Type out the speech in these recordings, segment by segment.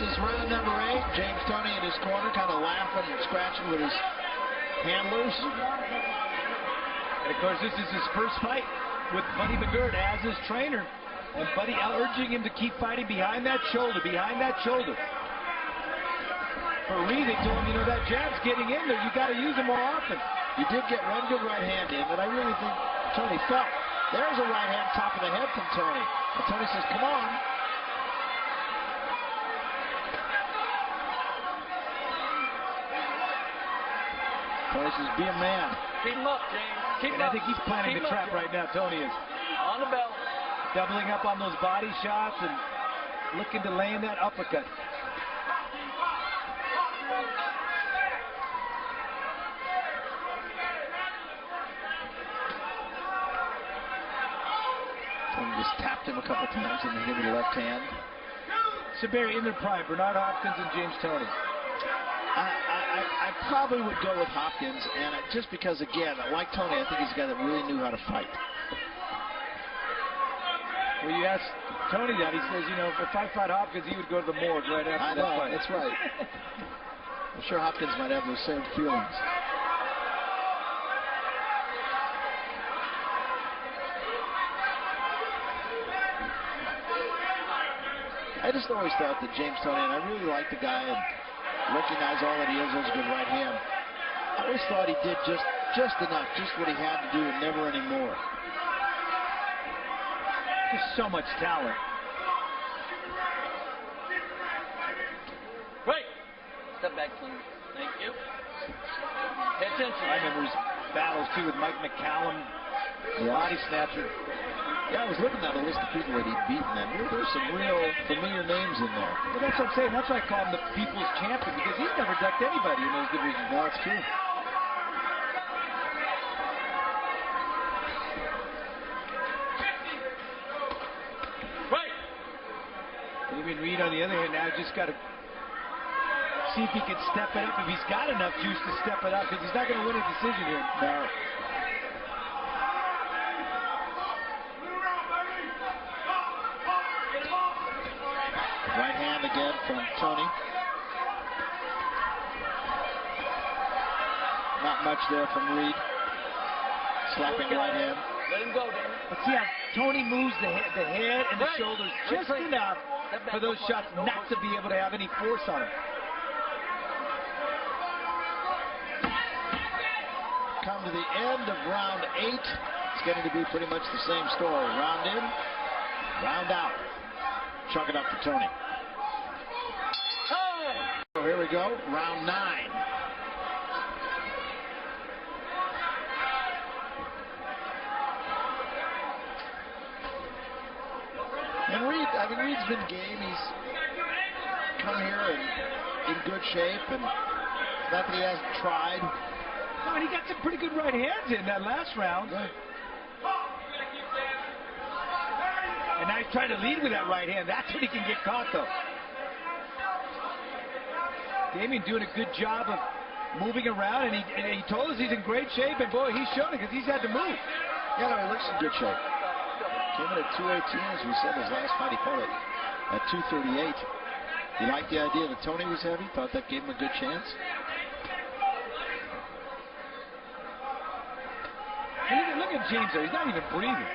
is round number 8. James Toney in his corner, kind of laughing and scratching with his handlers. And of course, this is his first fight with Buddy McGirt as his trainer. And Buddy urging him to keep fighting behind that shoulder, behind that shoulder. For Reed, they told him, you know, that jab's getting in there. You got to use it more often. He did get one good right hand in, but I really think Toney felt. There's a right hand top of the head from Toney. And Toney says, come on. Toney says, be a man. Keep him up, James. Keep him and up. I think he's planning the trap right now, Toney is. On the belt. Doubling up on those body shots and looking to lay in that uppercut. Toney just tapped him a couple times and then gave him the left hand. Saberi in their prime, Bernard Hopkins and James Toney. I probably would go with Hopkins, and just because, again, like Toney, I think he's a guy that really knew how to fight. Well, you ask Toney that, he says, you know, if I fought Hopkins, he would go to the morgue right after that fight. That's right. I'm sure Hopkins might have those same feelings. I just always thought that James Toney, and I really like the guy and recognize all that he has a good right hand. I always thought he did just enough, just what he had to do, and never any more. Just so much talent. Right. Step back, please. Thank you. Pay attention. I remember his battles too with Mike McCallum, body snatcher. Yeah, I was looking at a list of people that he'd beaten, and there's some real familiar names in there. Well, that's what I'm saying. That's why I call him the people's champion, because he's never ducked anybody in those divisions. No, it's true. Right. Damon Reed, on the other hand, now just got to see if he can step it up, if he's got enough juice to step it up, because he's not going to win a decision here. No. Right hand again from Toney. Not much there from Reed. Slapping right hand. Let him go, Damon. But see how Toney moves the head and the shoulders just enough for those shots not to be able to have any force on him. Come to the end of round 8. It's getting to be pretty much the same story. Round in, round out. Chalk it up for Toney. So here we go, round 9. And Reed, Reed's been game. He's come here in good shape, and not that he hasn't tried. No, and he got some pretty good right hands in that last round. Right. And now he's trying to lead with that right hand. That's when he can get caught, though. Damon doing a good job of moving around, and he told us he's in great shape, and boy, he's shown it because he's had to move. Yeah, no, he looks in good shape. Came in at 218, as we said, his last fight he fought at 238. He liked the idea that Toney was heavy, thought that gave him a good chance. And look at James there, he's not even breathing.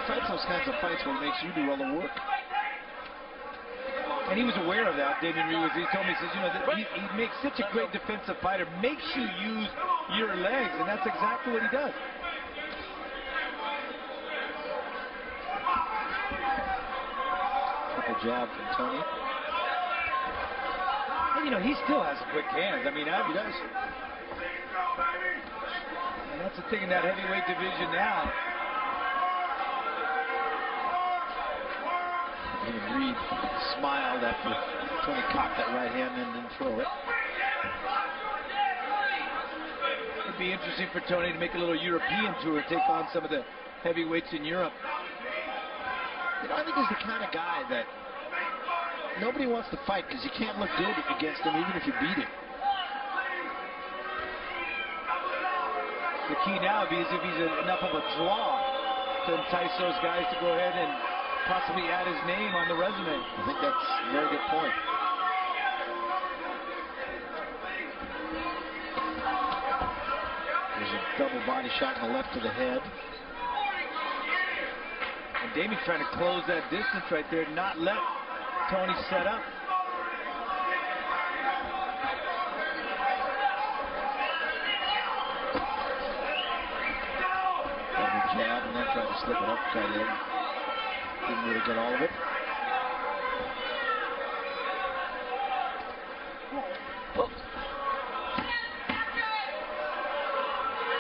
Fights those kinds of fights where it makes you do all the work. And he was aware of that. Damon Reed he told me, he says, you know, he makes such a great defensive fighter, makes you use your legs, and that's exactly what he does. Couple jab from Toney. And, you know, he still has quick hands. I mean, he does. And that's the thing in that heavyweight division now. Even Reed smiled after Toney cocked that right hand and didn't throw it. It'd be interesting for Toney to make a little European tour, take on some of the heavyweights in Europe. You know, I think he's the kind of guy that nobody wants to fight because you can't look good against him even if you beat him. key now would be if he's enough of a draw to entice those guys to go ahead and possibly add his name on the resume. I think that's a very good point. There's a double body shot in the left to the head. And Damon's trying to close that distance right there, not let Toney set up. Double jab and then tried to slip it upside in. Didn't really get all of it.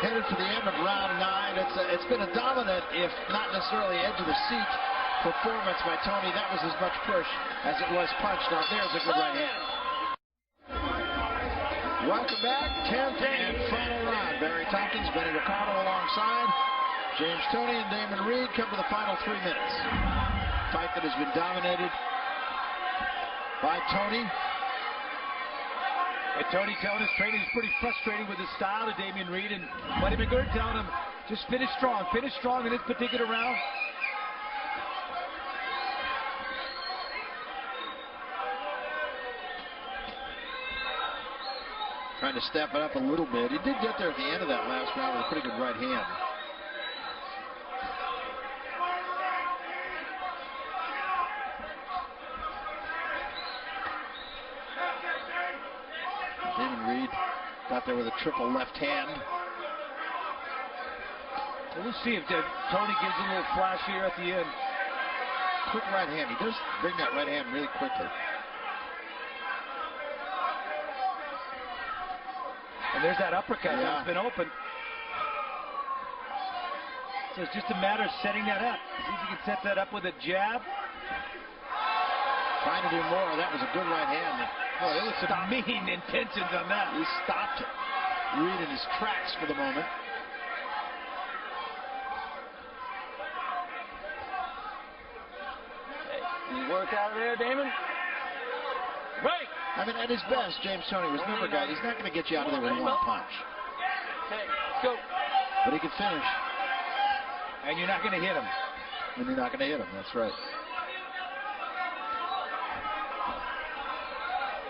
Headed for the end of round 9. It's been a dominant, if not necessarily edge of the seat, performance by Toney. That was as much push as it was punch. Now there's a good right hand. Welcome back. 10th and final round. Barry Tompkins, Benny Ricardo alongside. James Toney and Damon Reed come to the final 3 minutes. Fight that has been dominated by Toney. And Toney telling his trainer he's pretty frustrated with the style of Damon Reed, and Buddy McGirt telling him just finish strong in this particular round. Trying to step it up a little bit. He did get there at the end of that last round with a pretty good right hand. Damon Reed got there with a triple left hand. Well, we'll see if Toney gives a little flash here at the end. Quick right hand. He does bring that right hand really quickly. And there's that uppercut that's been open. So it's just a matter of setting that up. See if you can set that up with a jab. Trying to do more. That was a good right hand. Oh, there was some mean intentions on that. He stopped Reed in his tracks for the moment. Hey, you work out of there, Damon? Right. I mean, at his best, James Toney was never a guy. He's not going to get you out of there with one punch. Okay, let's go. But he can finish. And you're not going to hit him. And you're not going to hit him. That's right.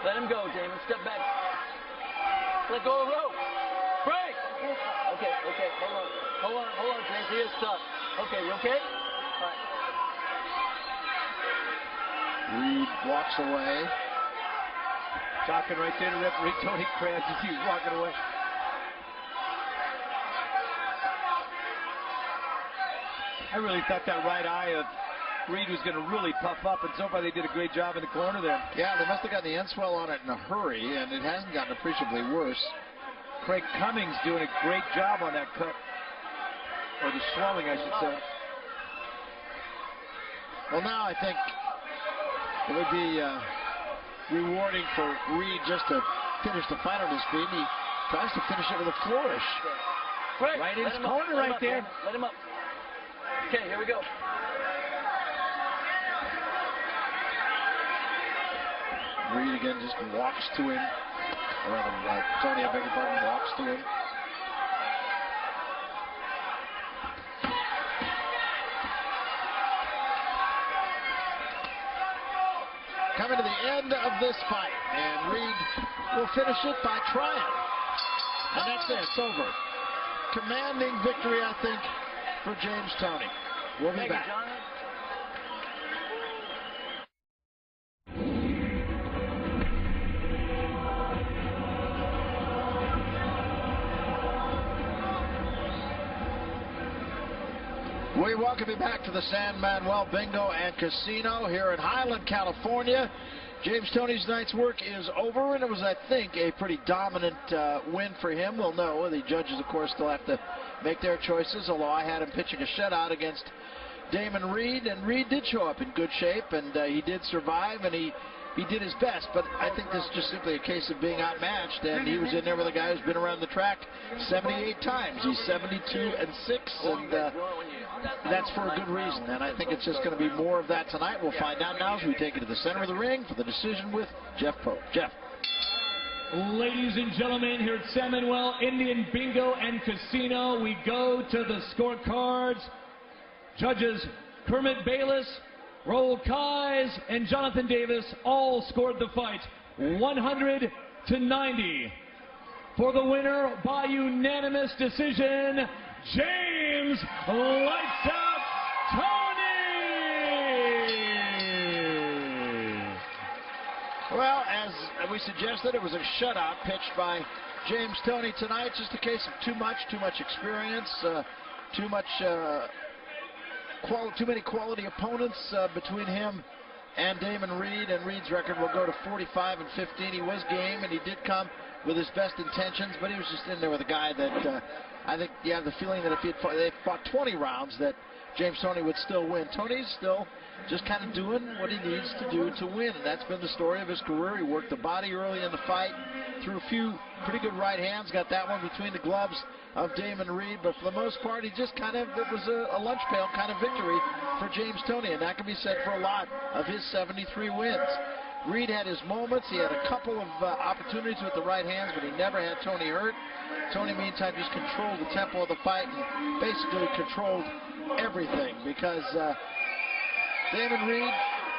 Let him go, Damon. Step back. Let go of the rope. Break. Okay. Hold on, James. He is stuck. Okay, you okay? All right. Reed walks away. Talking right there to referee Toney Kranz as he was walking away. I really thought that right eye of Reed was going to really puff up, and so far they did a great job in the corner there. Yeah, they must have gotten the end swell on it in a hurry, and it hasn't gotten appreciably worse. Craig Cummings doing a great job on that cut, or the swelling, I should say. Well, now I think it would be rewarding for Reed just to finish the fight on his feet. He tries to finish it with a flourish. Right in his corner right there. Let him up. Okay, here we go. Reed again just walks to him. Or rather, Toney, I beg your pardon, walks to him. Coming to the end of this fight, and Reed will finish it by trying. And that's it. It's over. Commanding victory, I think, for James Toney. We'll be back. We welcome you back to the San Manuel Bingo and Casino here in Highland, California. James Toney's night's work is over, and it was, I think, a pretty dominant win for him. We'll know. The judges, of course, still have to make their choices, although I had him pitching a shutout against Damon Reed, and Reed did show up in good shape, and he did survive, and he did his best. But I think this is just simply a case of being outmatched, and he was in there with a guy who's been around the track 78 times. He's 72-6, and that's for a good reason, and I think it's just going to be more of that tonight. We'll find out now as we take it to the center of the ring for the decision with Jeff Pope. Jeff. Ladies and gentlemen, here at San Manuel Indian Bingo and Casino, we go to the scorecards. Judges Kermit Bayless, Raul Kais, and Jonathan Davis all scored the fight 100-90. For the winner by unanimous decision, James Lights Out Toney! Well, as we suggested, it was a shutout pitched by James Toney tonight. Just a case of too much experience, too many quality opponents between him and Damon Reed, and Reed's record will go to 45-15. He was game, and he did come with his best intentions, but he was just in there with a guy that I think you have the feeling that if they fought 20 rounds that James Toney would still win. Toney's still just kind of doing what he needs to do to win, and that's been the story of his career. He worked the body early in the fight, threw a few pretty good right hands, got that one between the gloves of Damon Reed, but for the most part, he just kind of, it was a lunch pail kind of victory for James Toney, and that can be said for a lot of his 73 wins. Reed had his moments. He had a couple of opportunities with the right hands, but he never had Toney hurt. Toney, meantime, just controlled the tempo of the fight and basically controlled everything because Damon Reed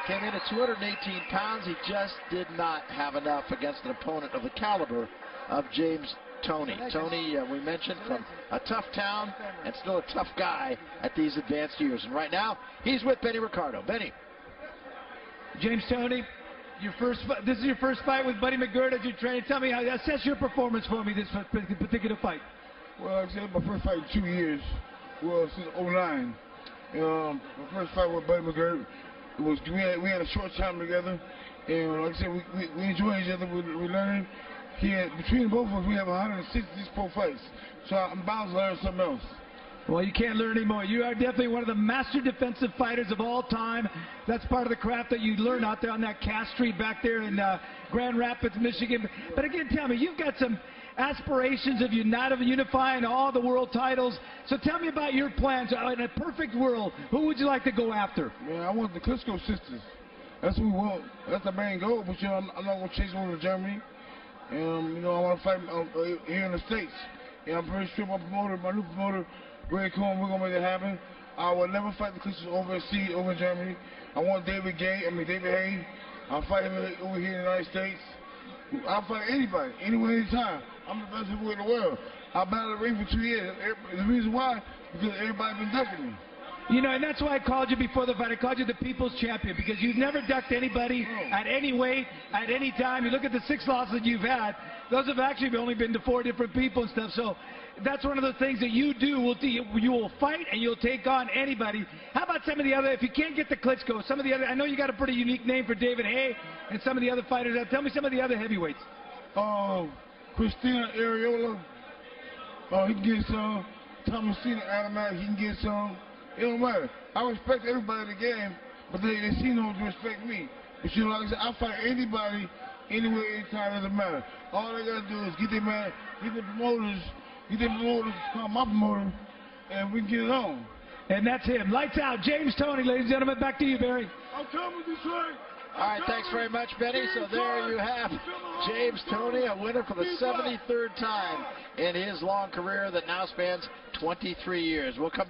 came in at 218 pounds. He just did not have enough against an opponent of the caliber of James Toney. Toney, we mentioned, from a tough town and still a tough guy at these advanced years. And right now, he's with Benny Ricardo. Benny. James Toney, this is your first fight with Buddy McGirt as your trainer. Tell me, assess your performance for me this particular fight. Well, like I said, my first fight in 2 years was since 09. My first fight with Buddy McGirt, we had a short time together, and like I said, we enjoy each other. We learning. Between both of us, we have 164 fights, so I'm bound to learn something else. Well, you can't learn anymore. You are definitely one of the master defensive fighters of all time. That's part of the craft that you learn out there on that Cass Street back there in Grand Rapids, Michigan. But again, tell me, you've got some aspirations of unifying all the world titles. So tell me about your plans. In a perfect world, who would you like to go after? Man, I want the Klitschko sisters. That's what we want. That's the main goal. But I'm not going to chase over to Germany. I want to fight here in the States. I'm pretty sure my new promoter, Ray Cohen, we're going to make it happen. I will never fight the Klitschkos overseas, over in Germany. I want David Haye. I'll fight him over here in the United States. I'll fight anybody, anywhere, anytime. I'm the best heavyweight in the world. I've been in the ring for 2 years. The reason why, because everybody's been ducking me. And that's why I called you before the fight. I called you the people's champion because you've never ducked anybody at any weight, at any time. You look at the 6 losses you've had. Those have actually only been to 4 different people and stuff. So that's one of the things that you do. You will fight and you'll take on anybody. How about some of the other, if you can't get the Klitschko, some of the other, I know you got a pretty unique name for David Haye and some of the other fighters. Tell me some of the other heavyweights. Christina Ariola. He can get some. Thomasina Adamatic, he can get some. It don't matter. I respect everybody in the game, but they seem to respect me. But like I said, I fight anybody, anywhere, anytime, doesn't matter. All they gotta do is get the promoters to call my promoter, and we can get it on. And that's him. Lights out. James Toney, ladies and gentlemen. Back to you, Barry. I'm coming, Detroit. All right, thanks very much, Benny. So there you have James Toney, a winner for the 73rd time in his long career that now spans 23 years. We'll come back.